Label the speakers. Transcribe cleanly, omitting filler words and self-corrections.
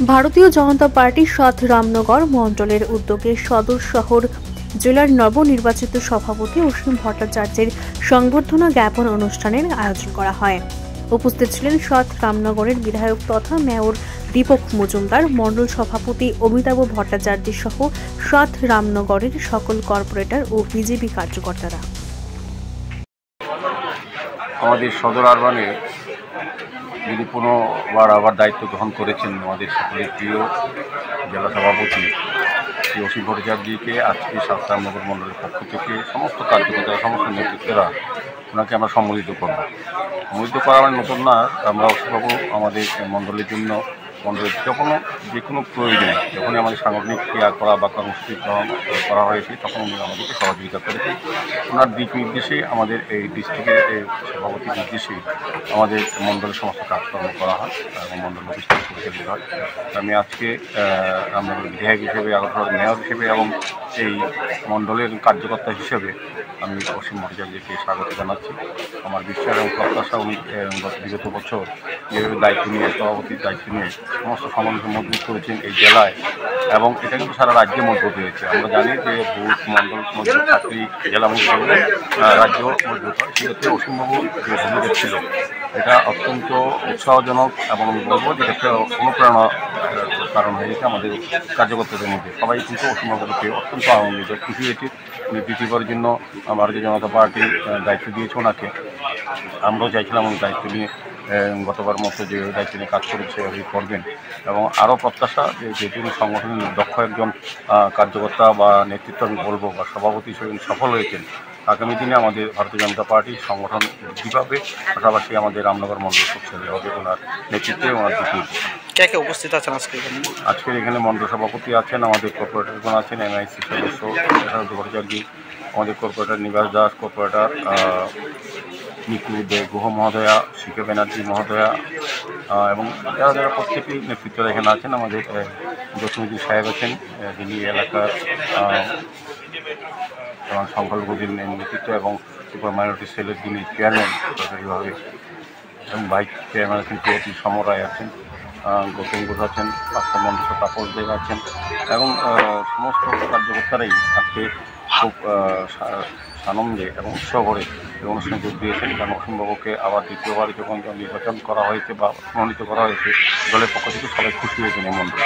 Speaker 1: ভারতীয় জনতা পার্টি সাত রামনগর মণ্ডলের উদ্যোগে সদর শহর জেলার নবনির্বাচিত সভাপতি অসীম ভট্টাচার্যের সংবর্ধনা জ্ঞাপন অনুষ্ঠানের আয়োজন করা হয়। উপস্থিত ছিলেন সাত রামনগরের বিধায়ক তথা মেয়র দীপক মজুমদার, মণ্ডল সভাপতি অমিতাভ ভট্টাচার্য সহ সাত রামনগরের সকল কর্পোরেটর ও বিজেপি কার্যকর্তারা।
Speaker 2: আমাদের সদর আরবানে যিনি পুনর্বার আবার দায়িত্ব গ্রহণ করেছেন আমাদের সকলের প্রিয় জেলা সভাপতি শ্রী অসীম ভট্টাচার্যকে আজকে সাত রামনগর মণ্ডলের পক্ষ থেকে সমস্ত কার্যকর্তা সমস্ত নেতৃত্বরা ওনাকে আমরা সম্মিলিত করব। সম্মিলিত করা মানে নতুন না, আমরা অসীমবাবু আমাদের মণ্ডলের জন্য মণ্ডলের যে কোনো প্রয়োজনে যখনই আমাদের সাংগঠনিক ক্রিয়া করা বা কর্মসূচি গ্রহণ করা হয়েছে তখন উনি আমাদেরকে সহযোগিতা করেছেন। ওনার দিক নির্দেশেই আমাদের এই ডিস্ট্রিক্টের সভাপতির নির্দেশেই আমাদের মণ্ডলের সমস্ত কাজকর্ম করা হয় এবং মণ্ডল অফিস পরিচালিত হয়। আমি আজকে আমাদের বিধায়ক হিসেবে, আগরতলার মেয়র হিসেবে এবং এই মণ্ডলের কার্যকর্তা হিসেবে আমি অসীম ভট্টাচার্যকে স্বাগত জানাচ্ছি। আমার বিশ্বাস এবং প্রত্যাশা উনি বিগত বছর যেভাবে দায়িত্ব নিয়ে, সভাপতির দায়িত্ব নিয়ে সমস্ত সমাজকে মজবুত করেছেন এই জেলায়, এবং এটা কিন্তু সারা রাজ্যে মজবুত হয়েছে। আমরা জানি যে বুথ মণ্ডল মজবুত থাকলেই জেলা মজবুত হলে রাজ্য মজবুত হয়। সেক্ষেত্রে অসীমবাবু যে ভূমিকা ছিল এটা অত্যন্ত উৎসাহজনক এবং বলবো যে একটা অনুপ্রেরণা কারণ হয়েছে আমাদের কার্যকর্তাদের মধ্যে। সবাই কিন্তু অসীমবাবুকে অত্যন্ত আনন্দিত, খুশি হয়েছে। উনি দ্বিতীয়বার জন্য ভারতীয় জনতা পার্টির দায়িত্ব দিয়েছে ওনাকে। আমরাও চাইছিলাম উনি দায়িত্ব নিয়ে গতবার মতো যে দায়িত্ব নিয়ে কাজ করেছে উনি করবেন, এবং আরও প্রত্যাশা যে তিনি সংগঠনের দক্ষ একজন কার্যকর্তা বা নেতৃত্ব আমি বলবো বা সভাপতি হিসেবে সফল হয়েছেন। আগামী দিনে আমাদের ভারতীয় জনতা পার্টির সংগঠন বৃদ্ধি পাবে, পাশাপাশি আমাদের রামনগর মণ্ডল শক্তিশালী হবে ওনার নেতৃত্বে, ওনার দিকে।
Speaker 3: কে কে উপস্থিত আছেন
Speaker 2: আজকের এখানে মণ্ডল সভাপতি আছেন, আমাদের কর্পোরেটরগণ আছেন, এমআইসি সদস্য ভট্টাচার্য, আমাদের কর্পোরেটর নিবাস দাস, কর্পোরেটর নিকু দে গুহ মহোদয়া, শিখে ব্যানার্জি মহোদয়া, এবং যারা যারা প্রত্যেকেই নেতৃত্বরা এখানে আছেন। আমাদের জসিমুদ্দিন সাহেব আছেন, যিনি এলাকার সংখ্যালঘুদের নেতৃত্ব এবং সুপার মাইনরিটি সেলের যিনি চেয়ারম্যান সরকারিভাবে, এবং ভাইস চেয়ারম্যান আছেন পিআইটি সমরায় আছেন, গৌতম ঘোষ আছেন, পাঁচটা মন্ডল তাপস দেব আছেন, এবং সমস্ত কার্যকর্তারাই আজকে খুব আনন্দে এবং উৎসব করে এই অনুষ্ঠানে যোগ দিয়েছেন। কারণ অসীমবাবুকে আবার দ্বিতীয়বার যখন নির্বাচন করা হয়েছে বা মনোনীত করা হয়েছে, দলের পক্ষ থেকে সবাই খুশি হয়েছেন এই মণ্ডলে।